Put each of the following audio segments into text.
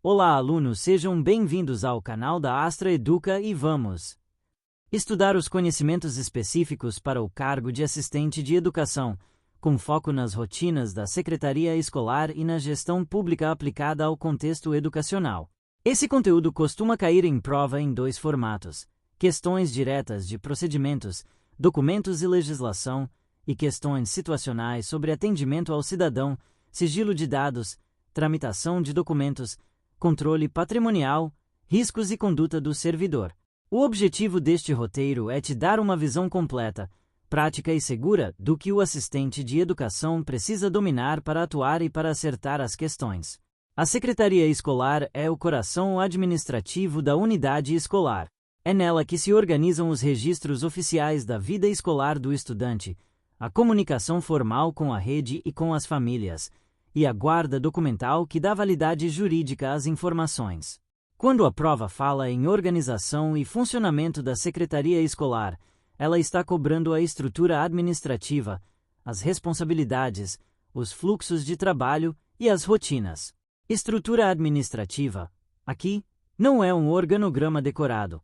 Olá, alunos, sejam bem-vindos ao canal da Astra Educa e vamos estudar os conhecimentos específicos para o cargo de assistente de educação, com foco nas rotinas da secretaria escolar e na gestão pública aplicada ao contexto educacional. Esse conteúdo costuma cair em prova em dois formatos: questões diretas de procedimentos, documentos e legislação, e questões situacionais sobre atendimento ao cidadão, sigilo de dados, tramitação de documentos, controle patrimonial, riscos e conduta do servidor. O objetivo deste roteiro é te dar uma visão completa, prática e segura do que o assistente de educação precisa dominar para atuar e para acertar as questões. A secretaria escolar é o coração administrativo da unidade escolar. É nela que se organizam os registros oficiais da vida escolar do estudante, a comunicação formal com a rede e com as famílias, e a guarda documental que dá validade jurídica às informações. Quando a prova fala em organização e funcionamento da secretaria escolar, ela está cobrando a estrutura administrativa, as responsabilidades, os fluxos de trabalho e as rotinas. Estrutura administrativa, aqui, não é um organograma decorado.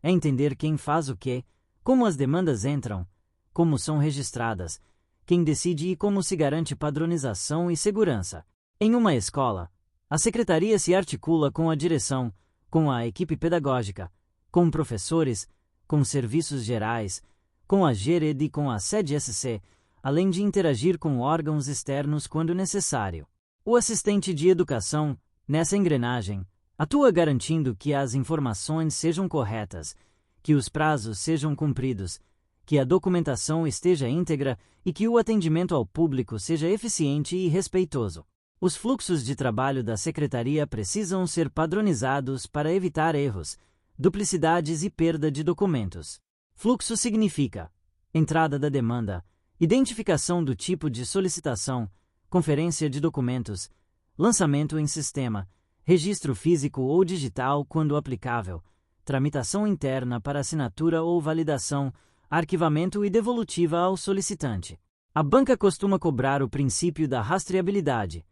É entender quem faz o quê, como as demandas entram, como são registradas, quem decide e como se garante padronização e segurança. Em uma escola, a secretaria se articula com a direção, com a equipe pedagógica, com professores, com serviços gerais, com a GERED e com a SED-SC, além de interagir com órgãos externos quando necessário. O assistente de educação, nessa engrenagem, atua garantindo que as informações sejam corretas, que os prazos sejam cumpridos, que a documentação esteja íntegra e que o atendimento ao público seja eficiente e respeitoso. Os fluxos de trabalho da secretaria precisam ser padronizados para evitar erros, duplicidades e perda de documentos. Fluxo significa entrada da demanda, identificação do tipo de solicitação, conferência de documentos, lançamento em sistema, registro físico ou digital quando aplicável, tramitação interna para assinatura ou validação, arquivamento e devolutiva ao solicitante. A banca costuma cobrar o princípio da rastreabilidade.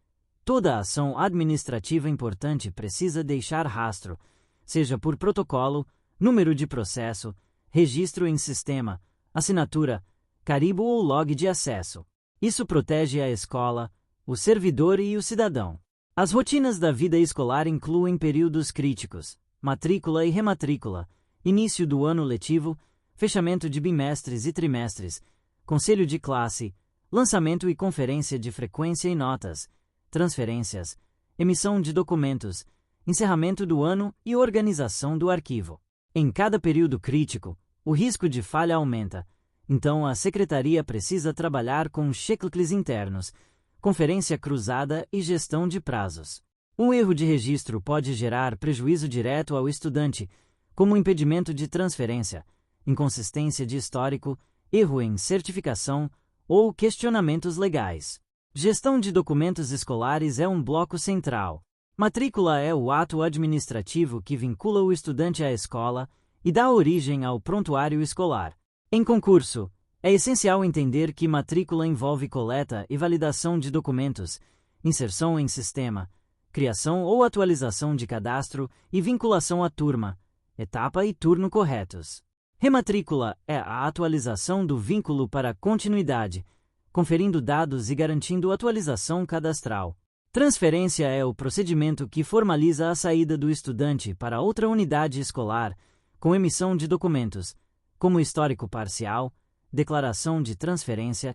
Toda ação administrativa importante precisa deixar rastro, seja por protocolo, número de processo, registro em sistema, assinatura, carimbo ou log de acesso. Isso protege a escola, o servidor e o cidadão. As rotinas da vida escolar incluem períodos críticos, matrícula e rematrícula, início do ano letivo, fechamento de bimestres e trimestres, conselho de classe, lançamento e conferência de frequência e notas, transferências, emissão de documentos, encerramento do ano e organização do arquivo. Em cada período crítico, o risco de falha aumenta, então a secretaria precisa trabalhar com checklists internos, conferência cruzada e gestão de prazos. Um erro de registro pode gerar prejuízo direto ao estudante, como impedimento de transferência, inconsistência de histórico, erro em certificação ou questionamentos legais. Gestão de documentos escolares é um bloco central. Matrícula é o ato administrativo que vincula o estudante à escola e dá origem ao prontuário escolar. Em concurso, é essencial entender que matrícula envolve coleta e validação de documentos, inserção em sistema, criação ou atualização de cadastro e vinculação à turma, etapa e turno corretos. Rematrícula é a atualização do vínculo para continuidade, conferindo dados e garantindo atualização cadastral. Transferência é o procedimento que formaliza a saída do estudante para outra unidade escolar, com emissão de documentos, como histórico parcial, declaração de transferência,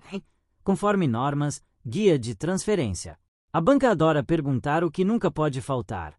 conforme normas, guia de transferência. A banca adora perguntar o que nunca pode faltar: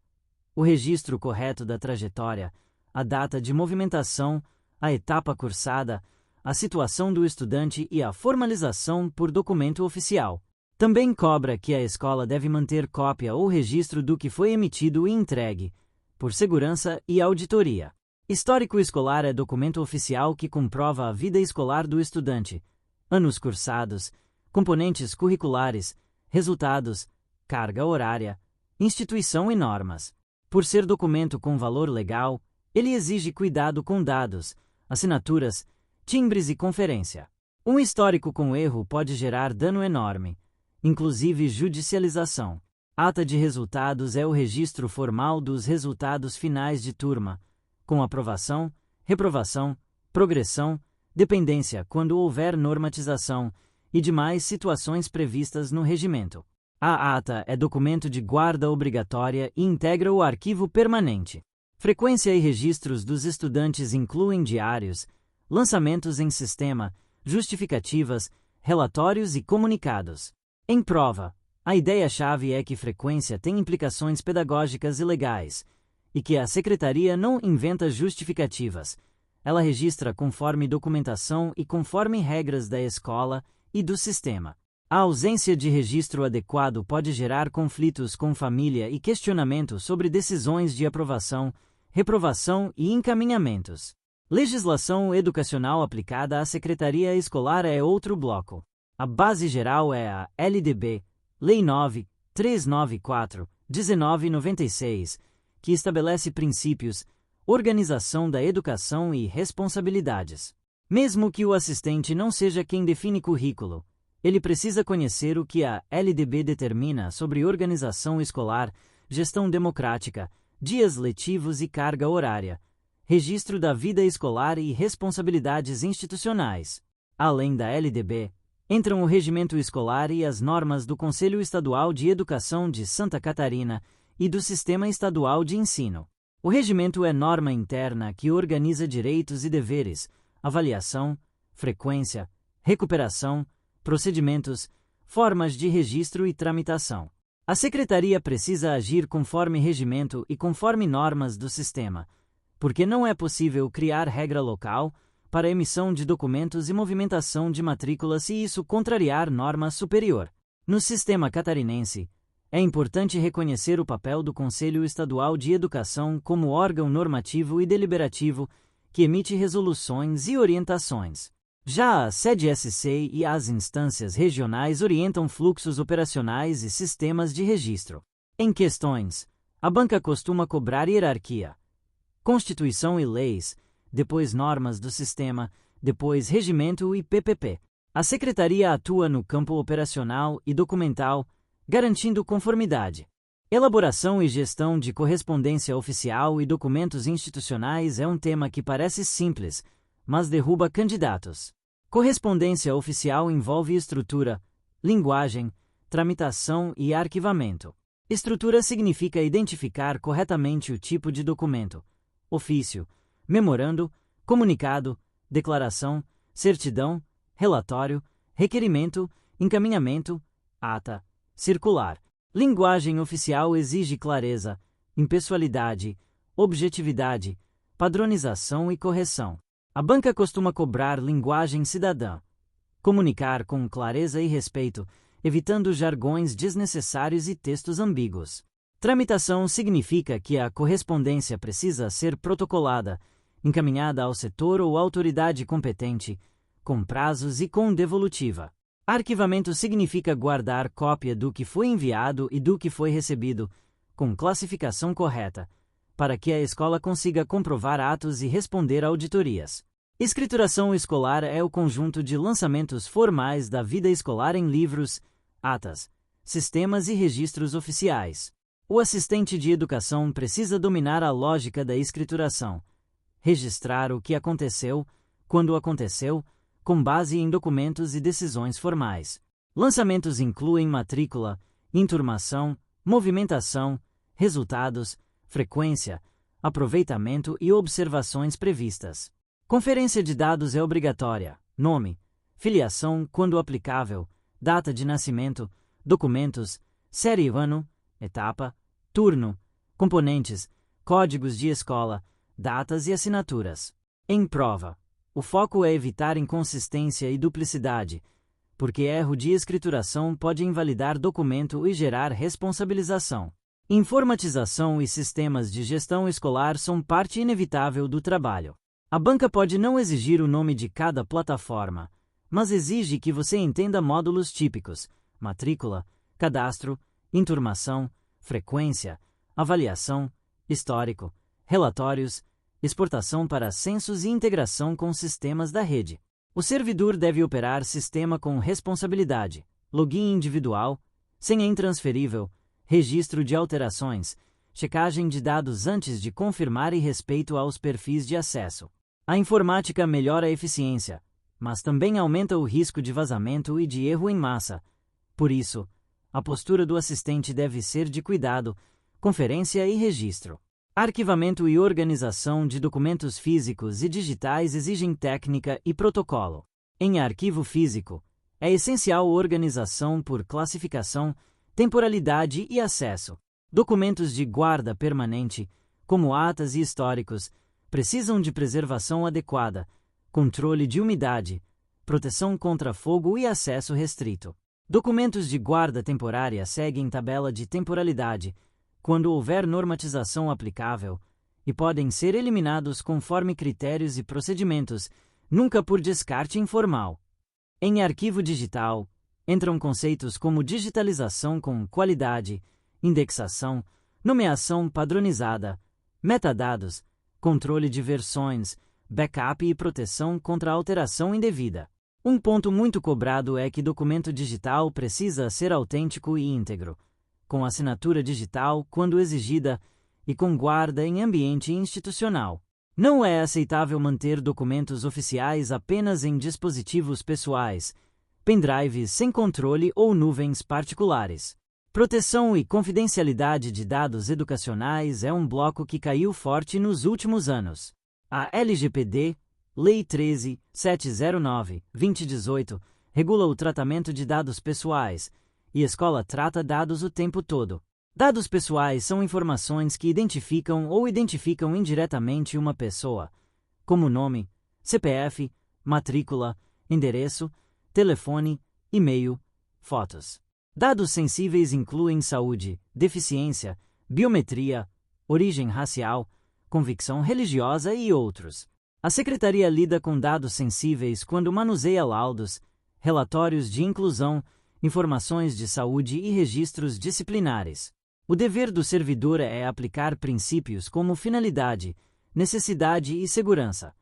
o registro correto da trajetória, a data de movimentação, a etapa cursada, a situação do estudante e a formalização por documento oficial. Também cobra que a escola deve manter cópia ou registro do que foi emitido e entregue, por segurança e auditoria. Histórico escolar é documento oficial que comprova a vida escolar do estudante, anos cursados, componentes curriculares, resultados, carga horária, instituição e normas. Por ser documento com valor legal, ele exige cuidado com dados, assinaturas, timbres e conferência. Um histórico com erro pode gerar dano enorme, inclusive judicialização. Ata de resultados é o registro formal dos resultados finais de turma, com aprovação, reprovação, progressão, dependência quando houver normatização e demais situações previstas no regimento. A ata é documento de guarda obrigatória e integra o arquivo permanente. Frequência e registros dos estudantes incluem diários, lançamentos em sistema, justificativas, relatórios e comunicados. Em prova, a ideia-chave é que frequência tem implicações pedagógicas e legais, e que a Secretaria não inventa justificativas. Ela registra conforme documentação e conforme regras da escola e do sistema. A ausência de registro adequado pode gerar conflitos com família e questionamento sobre decisões de aprovação, reprovação e encaminhamentos. Legislação educacional aplicada à Secretaria Escolar é outro bloco. A base geral é a LDB, Lei 9.394, 1996, que estabelece princípios, organização da educação e responsabilidades. Mesmo que o assistente não seja quem define currículo, ele precisa conhecer o que a LDB determina sobre organização escolar, gestão democrática, dias letivos e carga horária, registro da vida escolar e responsabilidades institucionais. Além da LDB, entram o Regimento Escolar e as normas do Conselho Estadual de Educação de Santa Catarina e do Sistema Estadual de Ensino. O regimento é norma interna que organiza direitos e deveres, avaliação, frequência, recuperação, procedimentos, formas de registro e tramitação. A Secretaria precisa agir conforme regimento e conforme normas do sistema, porque não é possível criar regra local para emissão de documentos e movimentação de matrícula se isso contrariar norma superior. No sistema catarinense, é importante reconhecer o papel do Conselho Estadual de Educação como órgão normativo e deliberativo que emite resoluções e orientações. Já a SEDESC e as instâncias regionais orientam fluxos operacionais e sistemas de registro. Em questões, a banca costuma cobrar hierarquia, Constituição e leis, depois normas do sistema, depois regimento e PPP. A Secretaria atua no campo operacional e documental, garantindo conformidade. Elaboração e gestão de correspondência oficial e documentos institucionais é um tema que parece simples, mas derruba candidatos. Correspondência oficial envolve estrutura, linguagem, tramitação e arquivamento. Estrutura significa identificar corretamente o tipo de documento: ofício, memorando, comunicado, declaração, certidão, relatório, requerimento, encaminhamento, ata, circular. Linguagem oficial exige clareza, impessoalidade, objetividade, padronização e correção. A banca costuma cobrar linguagem cidadã, comunicar com clareza e respeito, evitando jargões desnecessários e textos ambíguos. Tramitação significa que a correspondência precisa ser protocolada, encaminhada ao setor ou autoridade competente, com prazos e com devolutiva. Arquivamento significa guardar cópia do que foi enviado e do que foi recebido, com classificação correta, para que a escola consiga comprovar atos e responder a auditorias. Escrituração escolar é o conjunto de lançamentos formais da vida escolar em livros, atas, sistemas e registros oficiais. O assistente de educação precisa dominar a lógica da escrituração, registrar o que aconteceu, quando aconteceu, com base em documentos e decisões formais. Lançamentos incluem matrícula, inturmação, movimentação, resultados, frequência, aproveitamento e observações previstas. Conferência de dados é obrigatória: nome, filiação quando aplicável, data de nascimento, documentos, série e ano, etapa, turno, componentes, códigos de escola, datas e assinaturas. Em prova, o foco é evitar inconsistência e duplicidade, porque erro de escrituração pode invalidar documento e gerar responsabilização. Informatização e sistemas de gestão escolar são parte inevitável do trabalho. A banca pode não exigir o nome de cada plataforma, mas exige que você entenda módulos típicos: matrícula, cadastro, inturmação, frequência, avaliação, histórico, relatórios, exportação para censos e integração com sistemas da rede. O servidor deve operar sistema com responsabilidade, login individual, senha intransferível, registro de alterações, checagem de dados antes de confirmar e respeito aos perfis de acesso. A informática melhora a eficiência, mas também aumenta o risco de vazamento e de erro em massa. Por isso, a postura do assistente deve ser de cuidado, conferência e registro. Arquivamento e organização de documentos físicos e digitais exigem técnica e protocolo. Em arquivo físico, é essencial organização por classificação, temporalidade e acesso. Documentos de guarda permanente, como atas e históricos, precisam de preservação adequada, controle de umidade, proteção contra fogo e acesso restrito. Documentos de guarda temporária seguem tabela de temporalidade, quando houver normatização aplicável, e podem ser eliminados conforme critérios e procedimentos, nunca por descarte informal. Em arquivo digital, entram conceitos como digitalização com qualidade, indexação, nomeação padronizada, metadados, controle de versões, backup e proteção contra alteração indevida. Um ponto muito cobrado é que documento digital precisa ser autêntico e íntegro, com assinatura digital quando exigida e com guarda em ambiente institucional. Não é aceitável manter documentos oficiais apenas em dispositivos pessoais, pendrives sem controle ou nuvens particulares. Proteção e confidencialidade de dados educacionais é um bloco que caiu forte nos últimos anos. A LGPD, Lei 13.709/2018, regula o tratamento de dados pessoais, e a escola trata dados o tempo todo. Dados pessoais são informações que identificam ou identificam indiretamente uma pessoa, como nome, CPF, matrícula, endereço, telefone, e-mail, fotos. Dados sensíveis incluem saúde, deficiência, biometria, origem racial, convicção religiosa e outros. A Secretaria lida com dados sensíveis quando manuseia laudos, relatórios de inclusão, informações de saúde e registros disciplinares. O dever do servidor é aplicar princípios como finalidade, necessidade e segurança.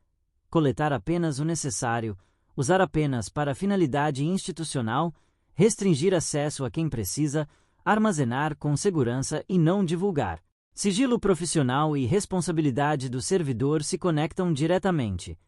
Coletar apenas o necessário, usar apenas para finalidade institucional, restringir acesso a quem precisa, armazenar com segurança e não divulgar. Sigilo profissional e responsabilidade do servidor se conectam diretamente.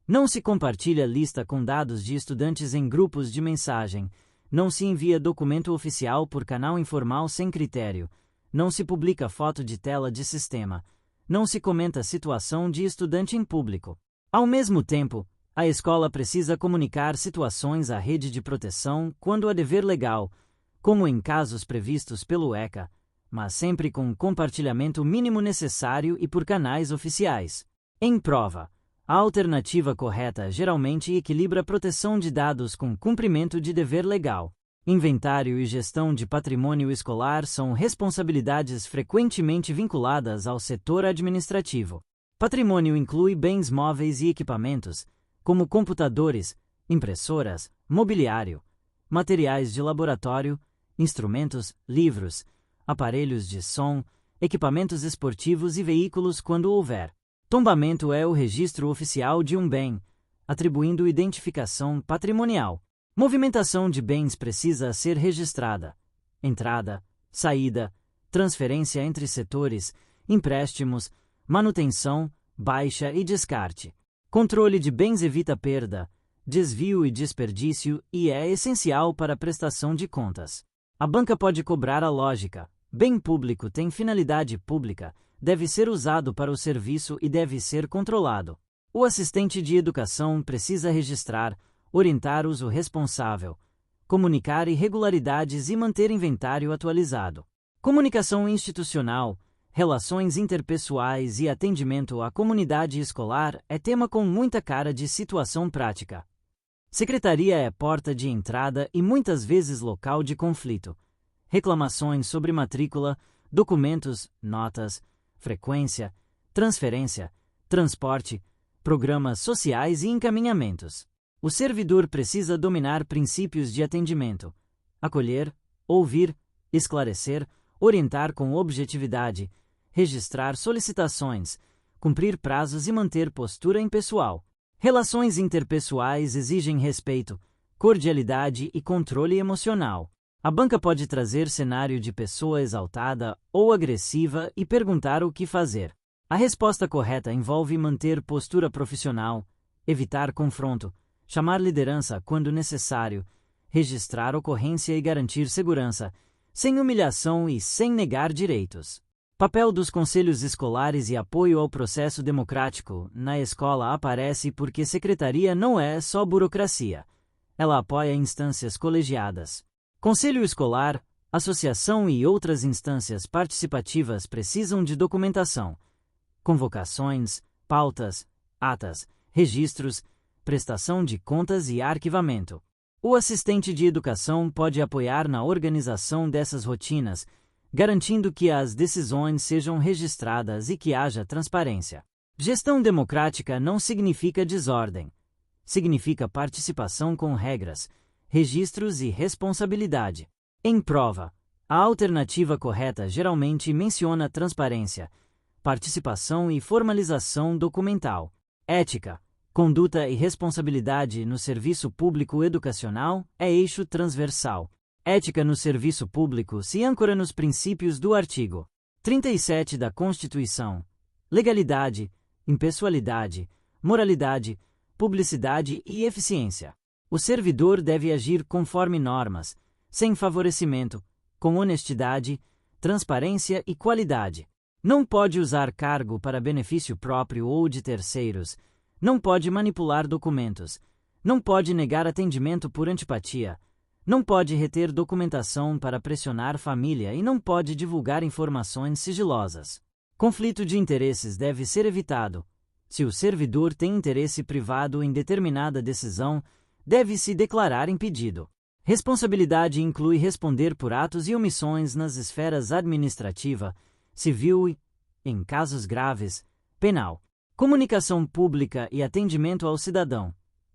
Não se compartilha lista com dados de estudantes em grupos de mensagem. Não se envia documento oficial por canal informal sem critério. Não se publica foto de tela de sistema. Não se comenta situação de estudante em público. Ao mesmo tempo, a escola precisa comunicar situações à rede de proteção quando há dever legal, como em casos previstos pelo ECA, mas sempre com compartilhamento mínimo necessário e por canais oficiais. Em prova, a alternativa correta geralmente equilibra proteção de dados com cumprimento de dever legal. Inventário e gestão de patrimônio escolar são responsabilidades frequentemente vinculadas ao setor administrativo. Patrimônio inclui bens móveis e equipamentos, como computadores, impressoras, mobiliário, materiais de laboratório, instrumentos, livros, aparelhos de som, equipamentos esportivos e veículos quando houver. Tombamento é o registro oficial de um bem, atribuindo identificação patrimonial. Movimentação de bens precisa ser registrada. Entrada, saída, transferência entre setores, empréstimos, manutenção, baixa e descarte. Controle de bens evita perda, desvio e desperdício e é essencial para a prestação de contas. A banca pode cobrar a lógica. Bem público tem finalidade pública, deve ser usado para o serviço e deve ser controlado. O assistente de educação precisa registrar, orientar uso responsável, comunicar irregularidades e manter inventário atualizado. Comunicação institucional, relações interpessoais e atendimento à comunidade escolar é tema com muita cara de situação prática. Secretaria é porta de entrada e muitas vezes local de conflito. Reclamações sobre matrícula, documentos, notas, frequência, transferência, transporte, programas sociais e encaminhamentos. O servidor precisa dominar princípios de atendimento, acolher, ouvir, esclarecer, orientar com objetividade, registrar solicitações, cumprir prazos e manter postura impessoal. Relações interpessoais exigem respeito, cordialidade e controle emocional. A banca pode trazer cenário de pessoa exaltada ou agressiva e perguntar o que fazer. A resposta correta envolve manter postura profissional, evitar confronto, chamar liderança quando necessário, registrar ocorrência e garantir segurança, sem humilhação e sem negar direitos. Papel dos conselhos escolares e apoio ao processo democrático na escola aparece porque secretaria não é só burocracia. Ela apoia instâncias colegiadas. Conselho escolar, associação e outras instâncias participativas precisam de documentação, convocações, pautas, atas, registros, prestação de contas e arquivamento. O assistente de educação pode apoiar na organização dessas rotinas, garantindo que as decisões sejam registradas e que haja transparência. Gestão democrática não significa desordem. Significa participação com regras, registros e responsabilidade. Em prova, a alternativa correta geralmente menciona transparência, participação e formalização documental. Ética, conduta e responsabilidade no serviço público educacional é eixo transversal. Ética no serviço público se âncora nos princípios do artigo 37 da Constituição: legalidade, impessoalidade, moralidade, publicidade e eficiência. O servidor deve agir conforme normas, sem favorecimento, com honestidade, transparência e qualidade. Não pode usar cargo para benefício próprio ou de terceiros, não pode manipular documentos, não pode negar atendimento por antipatia, não pode reter documentação para pressionar família e não pode divulgar informações sigilosas. Conflito de interesses deve ser evitado. Se o servidor tem interesse privado em determinada decisão, deve-se declarar impedido. Responsabilidade inclui responder por atos e omissões nas esferas administrativa, civil e, em casos graves, penal. Comunicação pública e atendimento ao cidadão.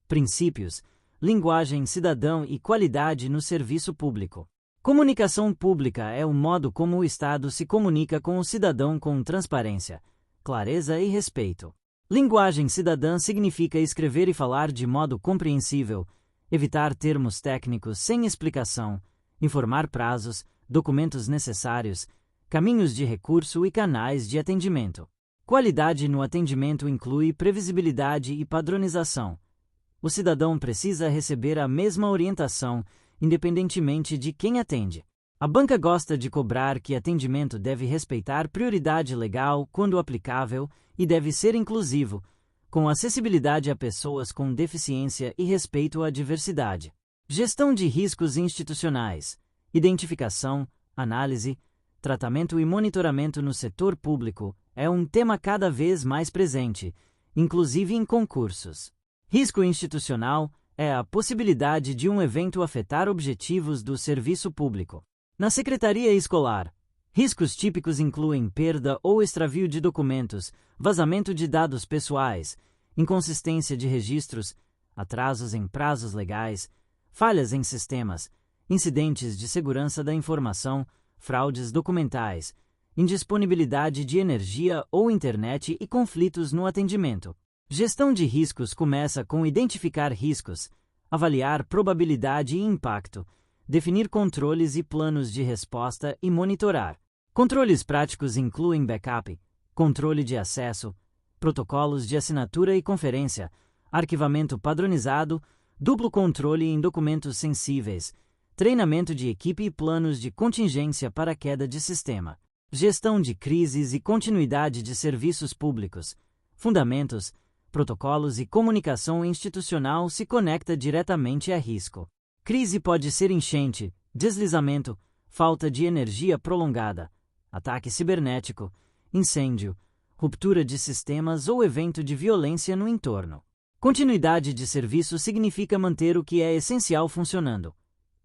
Princípios, linguagem cidadã e qualidade no serviço público. Comunicação pública é o modo como o Estado se comunica com o cidadão com transparência, clareza e respeito. Linguagem cidadã significa escrever e falar de modo compreensível, evitar termos técnicos sem explicação, informar prazos, documentos necessários, caminhos de recurso e canais de atendimento. Qualidade no atendimento inclui previsibilidade e padronização. O cidadão precisa receber a mesma orientação, independentemente de quem atende. A banca gosta de cobrar que atendimento deve respeitar prioridade legal quando aplicável e deve ser inclusivo, com acessibilidade a pessoas com deficiência e respeito à diversidade. Gestão de riscos institucionais, identificação, análise, tratamento e monitoramento no setor público é um tema cada vez mais presente, inclusive em concursos. Risco institucional é a possibilidade de um evento afetar objetivos do serviço público. Na secretaria escolar, riscos típicos incluem perda ou extravio de documentos, vazamento de dados pessoais, inconsistência de registros, atrasos em prazos legais, falhas em sistemas, incidentes de segurança da informação, fraudes documentais, indisponibilidade de energia ou internet e conflitos no atendimento. Gestão de riscos começa com identificar riscos, avaliar probabilidade e impacto, definir controles e planos de resposta e monitorar. Controles práticos incluem backup, controle de acesso, protocolos de assinatura e conferência, arquivamento padronizado, duplo controle em documentos sensíveis, treinamento de equipe e planos de contingência para queda de sistema. Gestão de crises e continuidade de serviços públicos. Fundamentos, protocolos e comunicação institucional se conecta diretamente a risco. Crise pode ser enchente, deslizamento, falta de energia prolongada, ataque cibernético, incêndio, ruptura de sistemas ou evento de violência no entorno. Continuidade de serviço significa manter o que é essencial funcionando.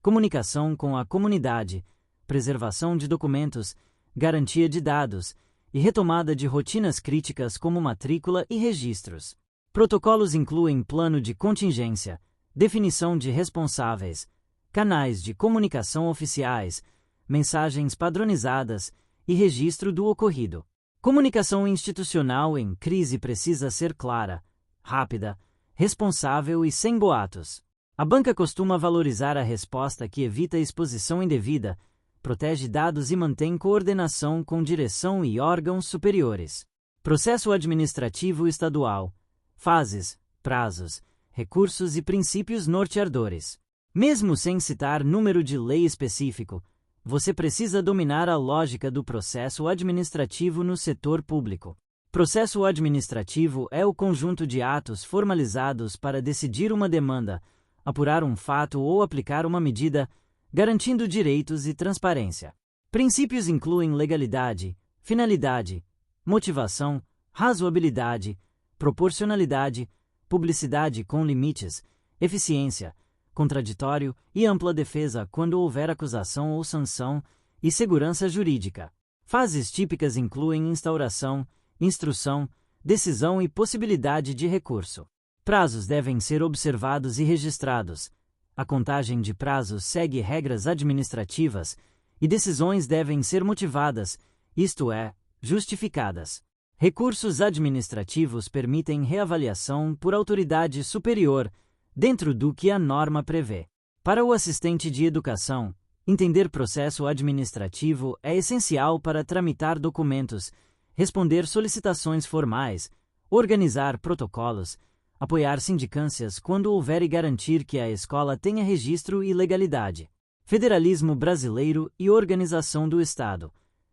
Comunicação com a comunidade, preservação de documentos, garantia de dados e retomada de rotinas críticas como matrícula e registros. Protocolos incluem plano de contingência, definição de responsáveis, canais de comunicação oficiais, mensagens padronizadas e registro do ocorrido. Comunicação institucional em crise precisa ser clara, rápida, responsável e sem boatos. A banca costuma valorizar a resposta que evita exposição indevida, protege dados e mantém coordenação com direção e órgãos superiores. Processo administrativo estadual. Fases, prazos, recursos e princípios norteadores. Mesmo sem citar número de lei específico, você precisa dominar a lógica do processo administrativo no setor público. Processo administrativo é o conjunto de atos formalizados para decidir uma demanda, apurar um fato ou aplicar uma medida, garantindo direitos e transparência. Princípios incluem legalidade, finalidade, motivação, razoabilidade, proporcionalidade, publicidade com limites, eficiência, contraditório e ampla defesa quando houver acusação ou sanção, e segurança jurídica. Fases típicas incluem instauração, instrução, decisão e possibilidade de recurso. Prazos devem ser observados e registrados. A contagem de prazos segue regras administrativas e decisões devem ser motivadas, isto é, justificadas. Recursos administrativos permitem reavaliação por autoridade superior, dentro do que a norma prevê. Para o assistente de educação, entender processo administrativo é essencial para tramitar documentos, responder solicitações formais, organizar protocolos, apoiar sindicâncias quando houver e garantir que a escola tenha registro e legalidade. Federalismo brasileiro e organização do Estado.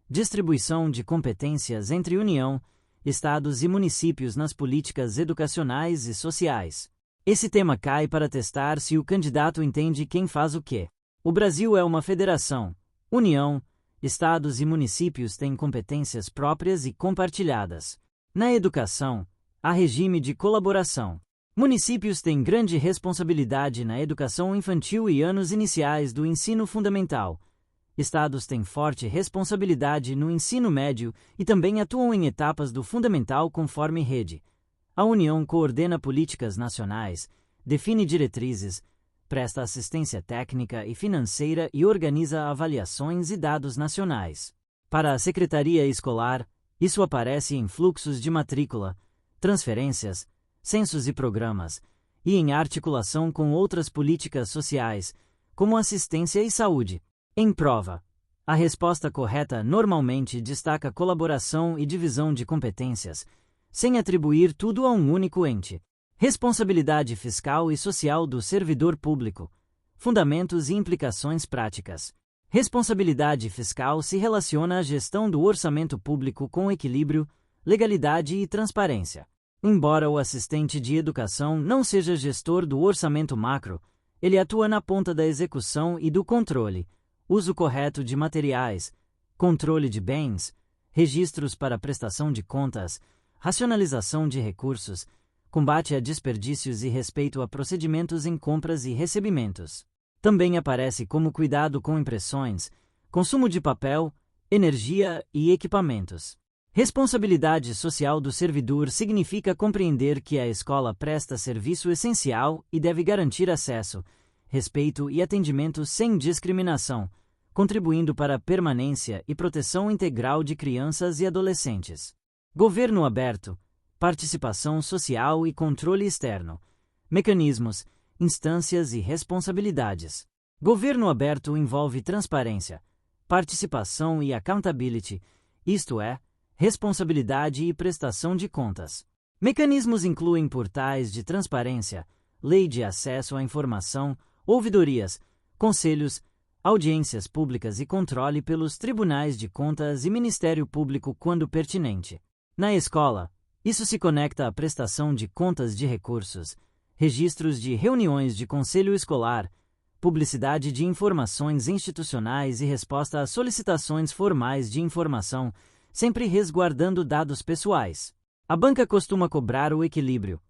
Distribuição de competências entre União, Estados e municípios nas políticas educacionais e sociais. Esse tema cai para testar se o candidato entende quem faz o quê. O Brasil é uma federação. União, Estados e municípios têm competências próprias e compartilhadas. Na educação, há regime de colaboração. Municípios têm grande responsabilidade na educação infantil e anos iniciais do ensino fundamental. Estados têm forte responsabilidade no ensino médio e também atuam em etapas do fundamental conforme rede. A União coordena políticas nacionais, define diretrizes, presta assistência técnica e financeira e organiza avaliações e dados nacionais. Para a Secretaria Escolar, isso aparece em fluxos de matrícula, transferências, censos e programas, e em articulação com outras políticas sociais, como assistência e saúde. Em prova, a resposta correta normalmente destaca colaboração e divisão de competências, sem atribuir tudo a um único ente. Responsabilidade fiscal e social do servidor público. Fundamentos e implicações práticas. Responsabilidade fiscal se relaciona à gestão do orçamento público com equilíbrio, legalidade e transparência. Embora o assistente de educação não seja gestor do orçamento macro, ele atua na ponta da execução e do controle, uso correto de materiais, controle de bens, registros para prestação de contas, racionalização de recursos, combate a desperdícios e respeito a procedimentos em compras e recebimentos. Também aparece como cuidado com impressões, consumo de papel, energia e equipamentos. Responsabilidade social do servidor significa compreender que a escola presta serviço essencial e deve garantir acesso, respeito e atendimento sem discriminação, contribuindo para a permanência e proteção integral de crianças e adolescentes. Governo aberto, participação social e controle externo, mecanismos, instâncias e responsabilidades. Governo aberto envolve transparência, participação e accountability, isto é, responsabilidade e prestação de contas. Mecanismos incluem portais de transparência, lei de acesso à informação, ouvidorias, conselhos, audiências públicas e controle pelos tribunais de contas e Ministério Público quando pertinente. Na escola, isso se conecta à prestação de contas de recursos, registros de reuniões de conselho escolar, publicidade de informações institucionais e resposta a solicitações formais de informação, sempre resguardando dados pessoais. A banca costuma cobrar o equilíbrio,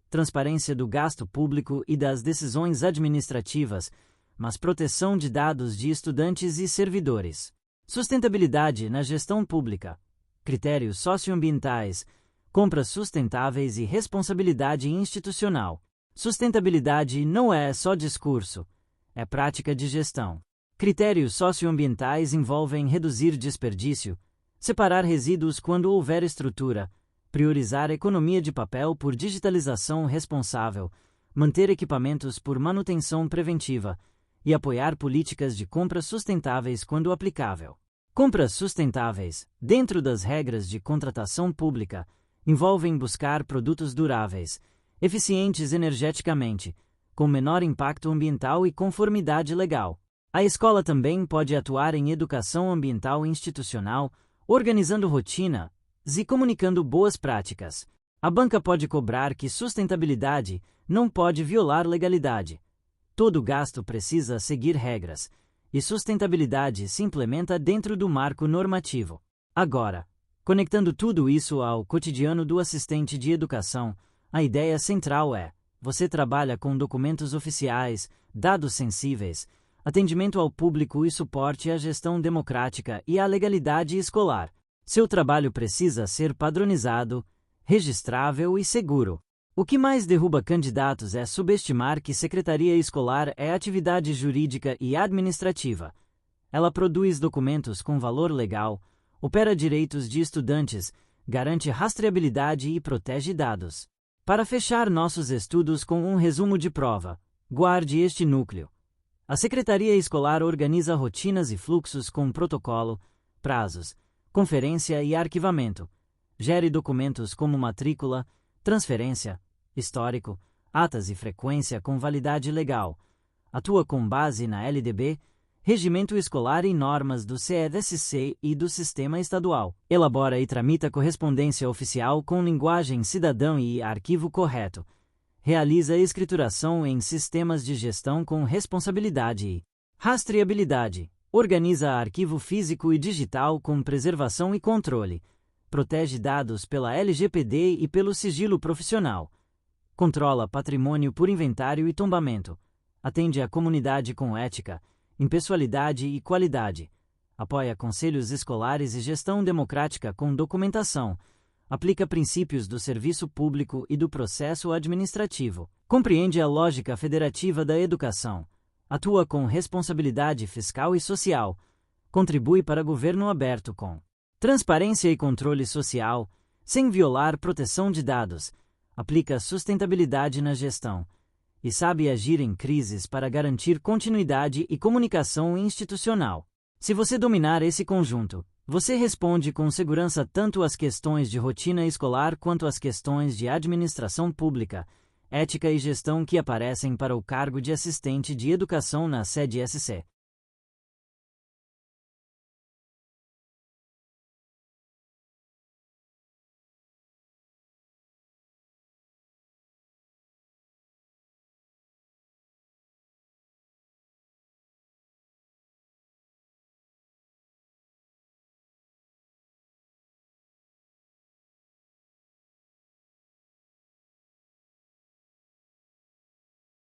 transparência do gasto público e das decisões administrativas, mas proteção de dados de estudantes e servidores. Sustentabilidade na gestão pública, critérios socioambientais, compras sustentáveis e responsabilidade institucional. Sustentabilidade não é só discurso, é prática de gestão. Critérios socioambientais envolvem reduzir desperdício, separar resíduos quando houver estrutura, priorizar a economia de papel por digitalização responsável, manter equipamentos por manutenção preventiva e apoiar políticas de compras sustentáveis quando aplicável. Compras sustentáveis, dentro das regras de contratação pública, envolvem buscar produtos duráveis, eficientes energeticamente, com menor impacto ambiental e conformidade legal. A escola também pode atuar em educação ambiental institucional, organizando rotinas e comunicando boas práticas. A banca pode cobrar que sustentabilidade não pode violar legalidade. Todo gasto precisa seguir regras, e sustentabilidade se implementa dentro do marco normativo. Agora, conectando tudo isso ao cotidiano do assistente de educação, a ideia central é: você trabalha com documentos oficiais, dados sensíveis, atendimento ao público e suporte à gestão democrática e à legalidade escolar. Seu trabalho precisa ser padronizado, registrável e seguro. O que mais derruba candidatos é subestimar que secretaria escolar é atividade jurídica e administrativa. Ela produz documentos com valor legal, opera direitos de estudantes, garante rastreabilidade e protege dados. Para fechar nossos estudos com um resumo de prova, guarde este núcleo. A secretaria escolar organiza rotinas e fluxos com protocolo, prazos, conferência e arquivamento. Gere documentos como matrícula, transferência, histórico, atas e frequência com validade legal. Atua com base na LDB, Regimento Escolar e normas do CEDSC e do Sistema Estadual. Elabora e tramita correspondência oficial com linguagem cidadã e arquivo correto. Realiza escrituração em sistemas de gestão com responsabilidade e rastreabilidade. Organiza arquivo físico e digital com preservação e controle. Protege dados pela LGPD e pelo sigilo profissional. Controla patrimônio por inventário e tombamento. Atende a comunidade com ética, impessoalidade e qualidade. Apoia conselhos escolares e gestão democrática com documentação. Aplica princípios do serviço público e do processo administrativo. Compreende a lógica federativa da educação. Atua com responsabilidade fiscal e social. Contribui para governo aberto com transparência e controle social, sem violar proteção de dados. Aplica sustentabilidade na gestão. E sabe agir em crises para garantir continuidade e comunicação institucional. Se você dominar esse conjunto, você responde com segurança tanto às questões de rotina escolar quanto às questões de administração pública, ética e gestão que aparecem para o cargo de assistente de educação na CEDSC.